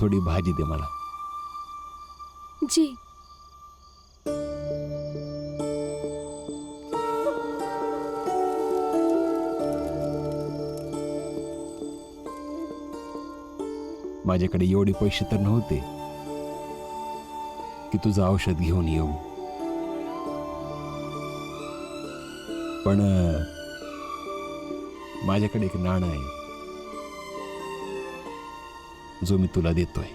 थोडी भाजी दे मला. जी. माझ्याकडे एवढे पैसे तर नव्हते की तुझं औषध घेऊन येऊ, पण माझ्याकडे एक नाणं आहे जो मी तुला देतोय.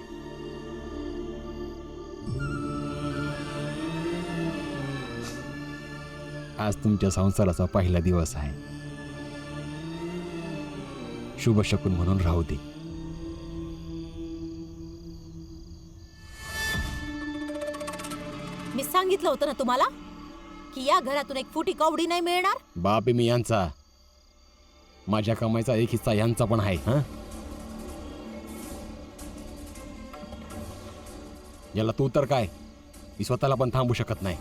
आज तुमच्या संसाराचा पहिला दिवस आहे. शुभ शकुन म्हणून राहू दे. मी सांगितलं होतं ना तुम्हाला की या घरातून एक फुटी कवडी नाही मिळणार. बाप आहे मी यांचा, माझ्या कमाईचा एक हिस्सा यांचा पण आहे. हा, याला तू तर काय, मी स्वतःला पण थांबू शकत नाही.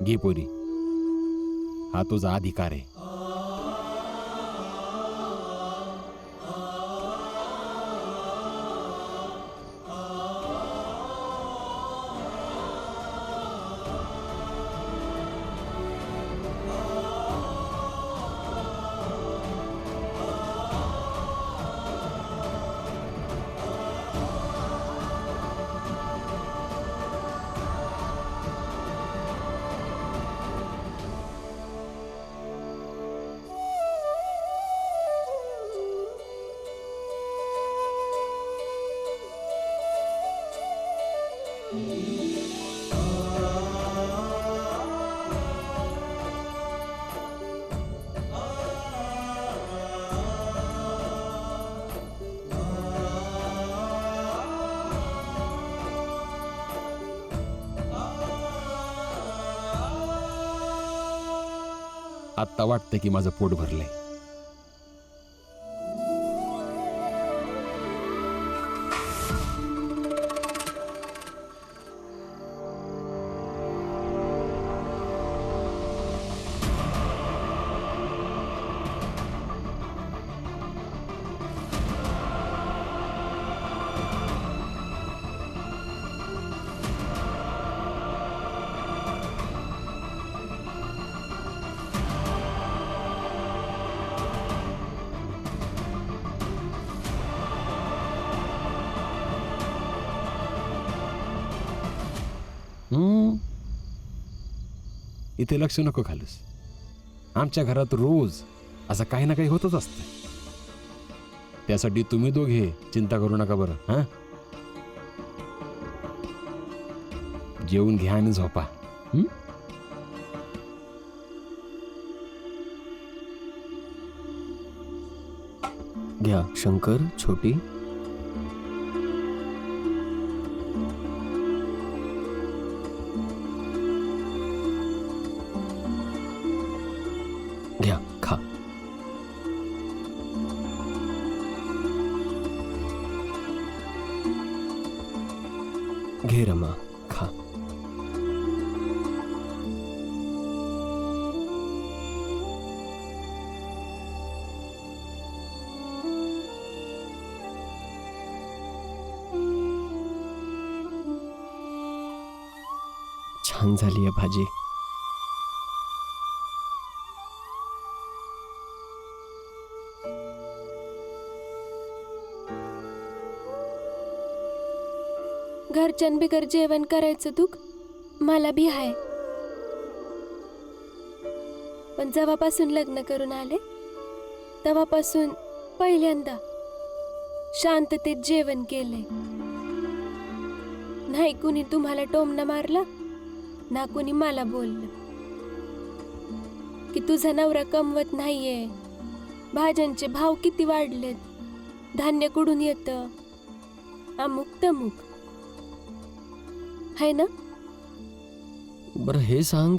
घे पोरी, हा तुझा अधिकार आहे. आत्ता वाटतं की माझं पोट भरलंय. इथे लक्ष नको घालूस. आमच्या घरात रोज असं काही ना काही होतच असतं. त्यासाठी तुम्ही दोघे चिंता करू नका बरं. हा, जेवून घ्या आणि झोपा. घ्या शंकर, छोटी. घ्या, खा. घे रमा, खा. छान झाली आहे भाजी. घरच्यान बिगर जेवण करायचं दुःख मला बी आहे, पण जेव्हापासून लग्न करून आले तेव्हापासून पहिल्यांदा शांततेत जेवण केले. नाही कुणी तुम्हाला टोमणा मारला, ना कुणी मला बोललं की तुझा नवरा कमवत नाहीये, भाज्यांचे भाव किती वाढलेत, धान्य कुठून येतं, अमुक तमुक. है ना? बरं हे सांग,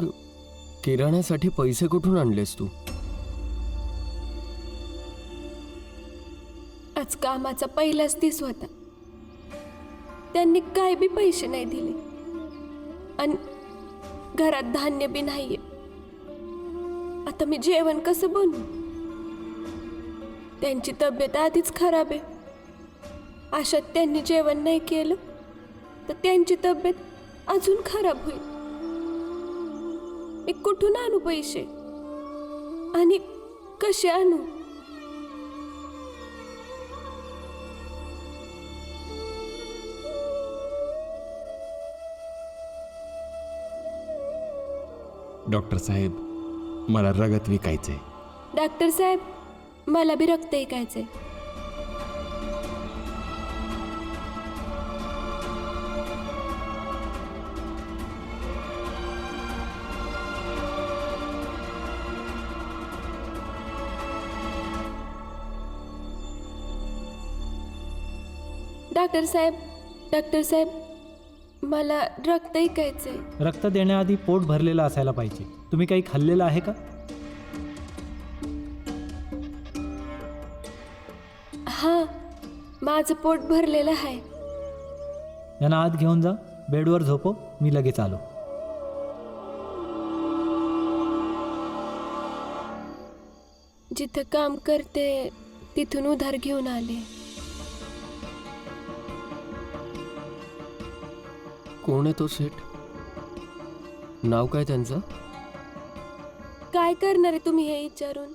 किराण्यासाठी पैसे कुठून आणलेस तू? आज कामाचा पहिलाच दिवस होता, त्यांनी काय बी पैसे नाही दिले आणि घरात धान्य बी नाहीये. आता मी जेवण कसं बनवू? त्यांची तब्येत आधीच खराब आहे. अशात त्यांनी जेवण नाही केलं तर त्यांची तब्येत अजून खराब होईल. मी कुठून आणू पैसे आणि कसे आणू? डॉक्टर साहेब, मला रगत विकायचंय. डॉक्टर साहेब, मला बी रक्त ऐकायचंय. डॉक्टर साहेब, मला रक्त ऐकायचंय. रक्त देण्याआधी पोट भरलेलं असायला पाहिजे. तुम्ही काही खाल्लेलं आहे का? हां, माझं पोट भरलेलं आहे. यांना आत घेऊन जा, बेडवर झोपव, मी लगेच आलो. जिथं काम करते तिथून उधार घेऊन आले. कोण आहे तो सेठ? नाव काय त्यांचं? काय करणार आहे तुम्ही हे विचारून?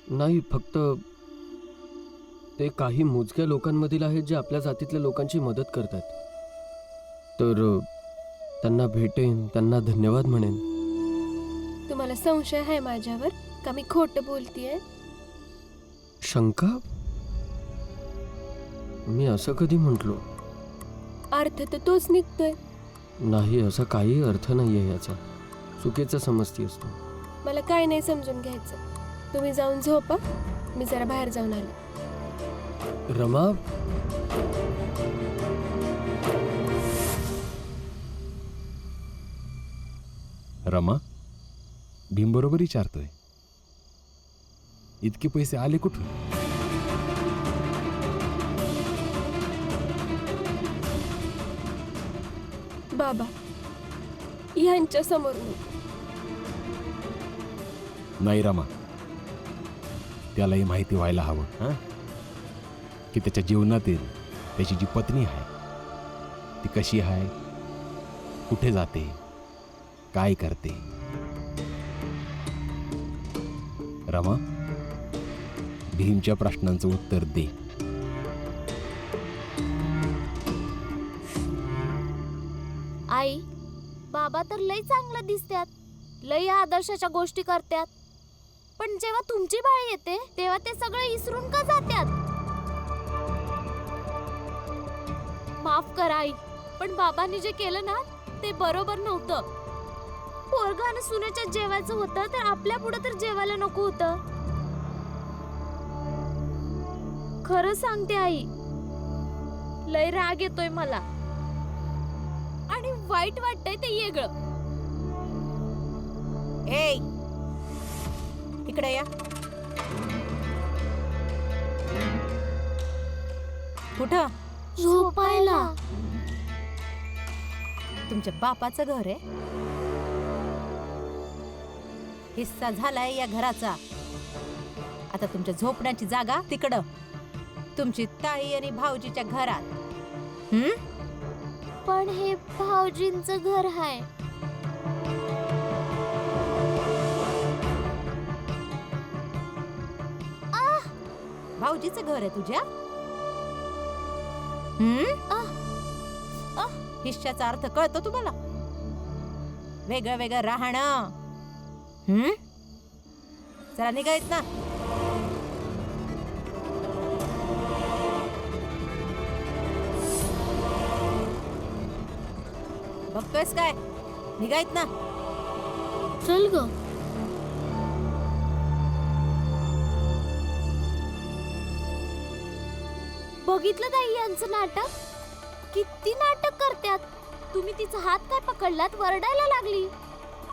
नाही, फक्त ते काही मोजक्या लोकांमधील आहेत जे आपल्या जातीतल्या लोकांची मदत करतात. तर त्यांना भेटेन, त्यांना धन्यवाद म्हणेन. तुम्हाला संशय आहे माझ्यावर का मी खोटं बोलतीये? शंका? मी असं कधी म्हटलो अर्थ तर तोच निघतोय. नाही? असा काही अर्थ नाही आहे याचा. चुकीचं समजती असतो. मला काय नाही समजून घ्यायचं. तुम्ही जाऊन झोपा, मी जरा बाहेर जाऊन आले. रमा, रमा भीम बरोबर विचारतोय. इतके पैसे आले कुठून? बाबा, ह्यांच्या समोर नाही रमा, त्यालाही माहिती व्हायला हवं हां की त्याच्या जीवनातील त्याची जी पत्नी आहे ती कशी आहे, कुठे जाते, काय करते. रमा, भीमच्या प्रश्नांचं उत्तर दे. आई, बाबा तर लय चांगलं दिसतात, लय आदर्शाच्या गोष्टी करतात, पण जेव्हा तुमची बाळी येते तेव्हा ते सगळे विसरून का जातात? माफ करा आई, पण बाबांनी जे केलं ना ते बरोबर नव्हतं. पोरगा आणि सुनेच्या जेवायचं होतं तर आपल्या पुढे तर जेवायला नको होतं. खरं सांगते आई, लय राग येतोय मला आणि वाईट वाटतंय ते वेगळं. ए, इकडे या. कुठं? झोपायला. तुमच्या बापाचं घर आहे. हिस्सा झालाय या घराचा. आता तुमच्या झोपण्याची जागा तिकडं, तुमची ताई आणि भाऊजीच्या घरात. पण हे भाऊजींचं घर आहे. भाऊजीचं घर आहे तुझ्या? हिश्श्याचा अर्थ कळतो तुम्हाला? वेगळं वेगळं राहणं. जरा निघायत ना. बघतोयस काय? निघायत ना. चल ग. बघितलं ताई यांचं नाटक? किती नाटक करतात. तुम्ही तिचा हात काय पकडलात, वरडायला लागली.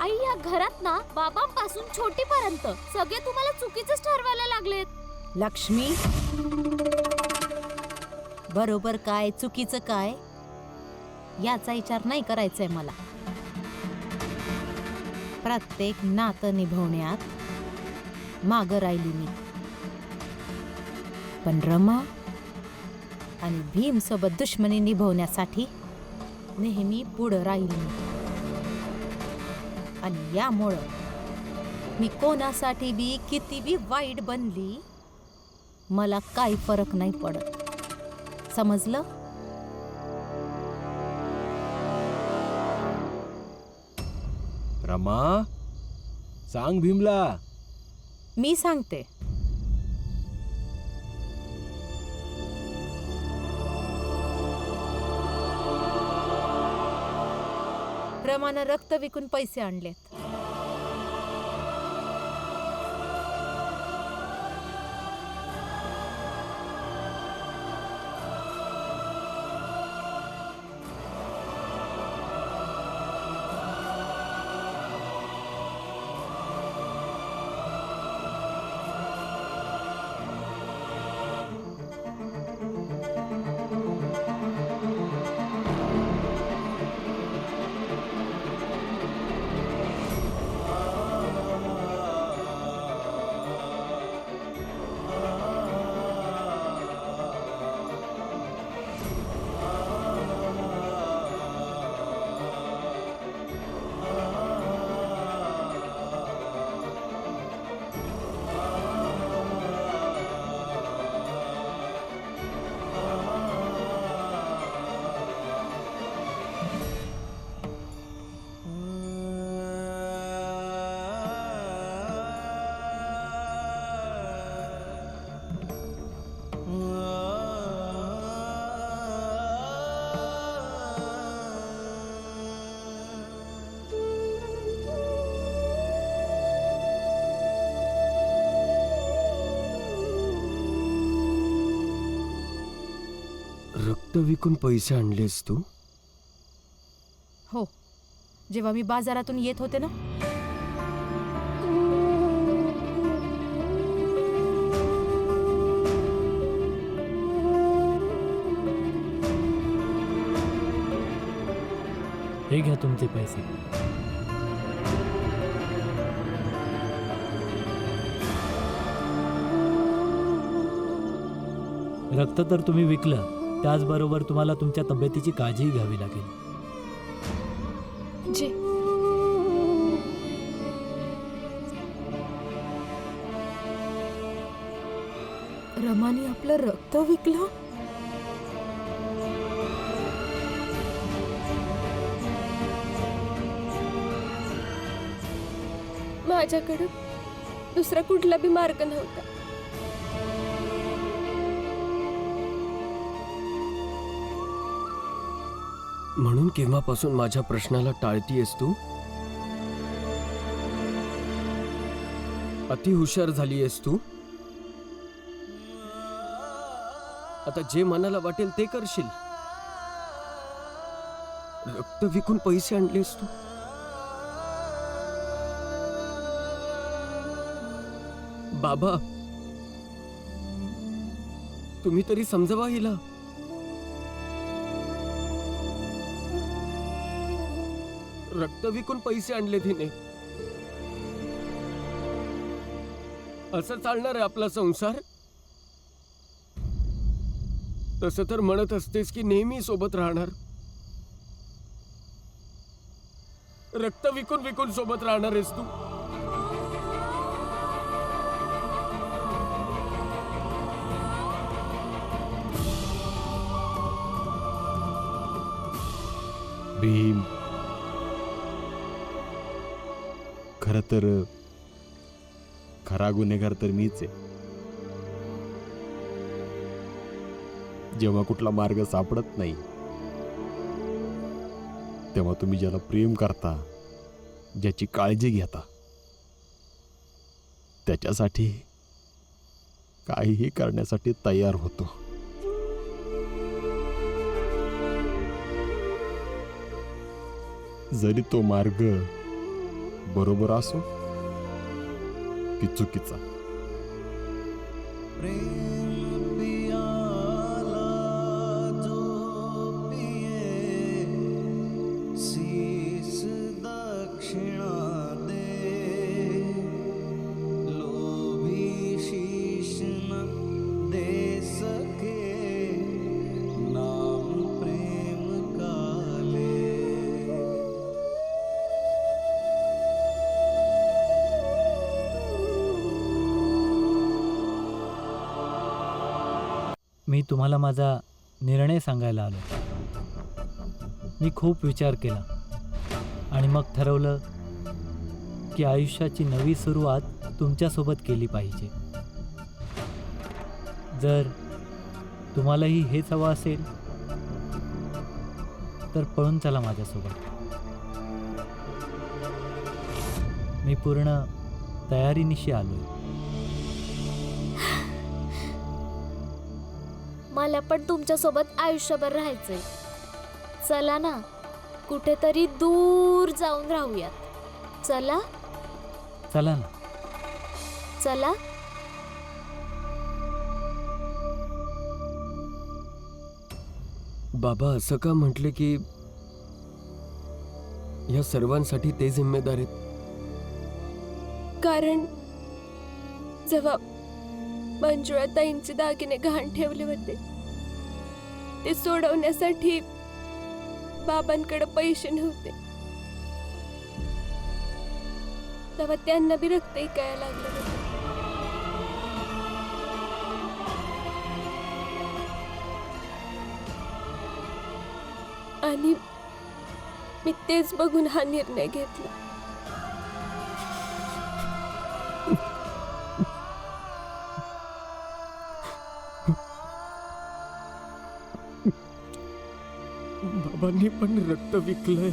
आई, या घरात ना बाबांपासून छोटीपर्यंत सगळे तुम्हाला चुकीचंच ठरवायला लागलेत. लक्ष्मी, बरोबर काय चुकीचं काय याचा विचार नाही करायचंय मला. प्रत्येक नातं निभवण्यात मागं राहिली मी, पण रमा आणि भीम सोबत दुश्मनी निभवण्यासाठी नेहमी पुढं राहिली मी. आणि यामुळं मी कोणासाठी बी किती बी वाईट बनली, मला काही फरक नाही पडत. समजलं? रमा, सांग भीमला. मी सांगते. रमानं रक्त विकून पैसे आणलेत. रक्त विकून पैसे आणलेस तू? हो, जेव्हा मी बाजारातून येत होते ना, हे घ्या तुमचे पैसे. रक्त तर तुम्ही विकलं, त्याचबरोबर तुम्हाला तुमच्या तब्येतीची काळजीही घ्यावी लागेल. जी. रमाने आपलं रक्त विकलं. माझ्याकडं दुसरा कुठला बी मार्ग नव्हता. म्हणून केव्हापासून माझ्या प्रश्नाला टाळतीयस तू? अति हुशार झालीयस तू. आता जे मनाला वाटेल ते करशील. रक्त विकून पैसे आणलेस तू. बाबा, तुम्ही तरी समजवा हिला. रक्त विकून पैसे आणले तिने. असं चालणार आहे आपला संसार? तसं तर म्हणत असतेस की नेहमी सोबत राहणार. रक्त विकून विकून सोबत राहणार आहेस तू. भीम, खरं तर खरा गुन्हेगार तर मीच आहे. जेव्हा कुठला मार्ग सापडत नाही, तेव्हा तुम्ही ज्याला प्रेम करता, ज्याची काळजी घेता, त्याच्यासाठी काहीही करण्यासाठी तयार होतो. जरी तो मार्ग बरोबर असो की चुकीचा. शीस दक्षिणा दे. मी तुम्हाला माझा निर्णय सांगायला आलो. मी खूप विचार केला आणि मग ठरवलं की आयुष्याची नवी सुरुवात तुमच्यासोबत केली पाहिजे. जर तुम्हालाही हेच हवं असेल तर पळून चला माझ्यासोबत. मी पूर्ण तयारीनिशी आलोय. मला पण तुमच्यासोबत आयुष्यभर राहायचंय. चला ना, कुठेतरी दूर जाऊन राहूयात. चला चला ना. चला. बाबा असं का म्हटले की या सर्वांसाठी ते जिम्मेदार आहेत? कारण जेव्हा मंजुळाताईंचे दागिने गहाण ठेवले होते ते सोडवण्यासाठी बाबांकडे पैसे नव्हते, तेव्हा त्यांना बी रक्त ऐकायला लागलं होतं. आणि मी तेच बघून हा निर्णय घेतला. बाबांनी पण रक्त विकलंय.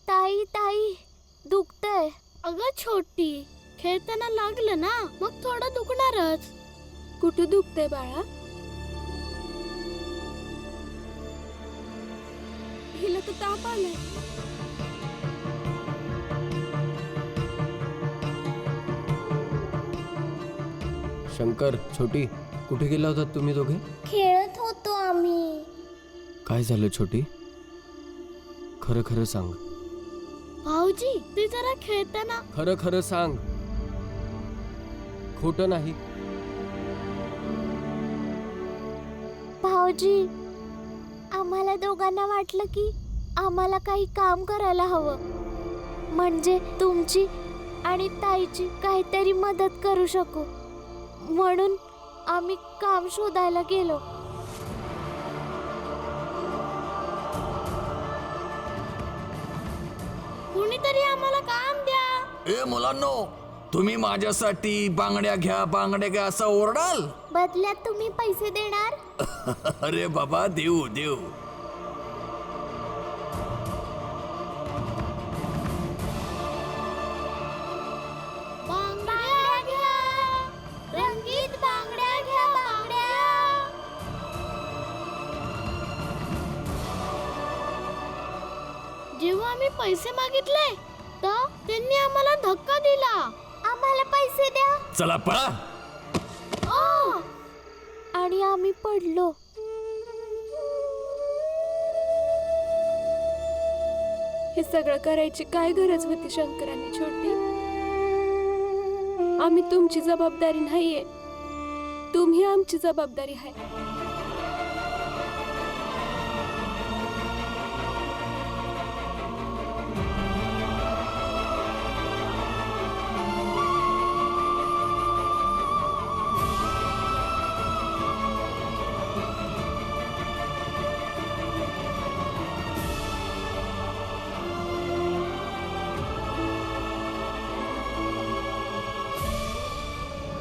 ताई ताई दुखतंय. अगं छोटी, खेळताना लागलं ना मग थोडं दुखणारच. कुठे दुखतंय बाळा? हिला तर ताप आलाय. शंकर, छोटी, कुठे गेला होता तुम्ही दोघे? खेळत होतो आम्ही. काय झालं छोटी? खरं खरं सांग. भाऊजी ते जरा खेळताना. खरं खरं सांग, खोटं नाही. भाऊजी, आम्हाला दोघांना वाटलं की आम्हाला काही काम करायला हवं, म्हणजे तुमची आणि ताईची काहीतरी मदत करू शकू, म्हणून आम्ही काम शोधायला गेलो. कुणीतरी आम्हाला काम द्या. ए मुलांनो, तुम्ही माझ्यासाठी बांगड्या घ्या असं ओरडाल? बदल्यात तुम्ही पैसे देणार? अरे बाबा, देऊ देऊ. बांगड्या घ्या, रंगीत बांगड्या घ्या, बांगड्या. जेव्हा आम्ही पैसे मागितले तर त्यांनी आम्हाला धक्का दिला. आम्हाला पैसे द्या. चला पळा. आणि आम्ही पडलो. हे सगळं करायची काय गरज होती शंकरांनी छोटी? आम्ही तुमची जबाबदारी नाहीये, तुम्ही आमची जबाबदारी आहे.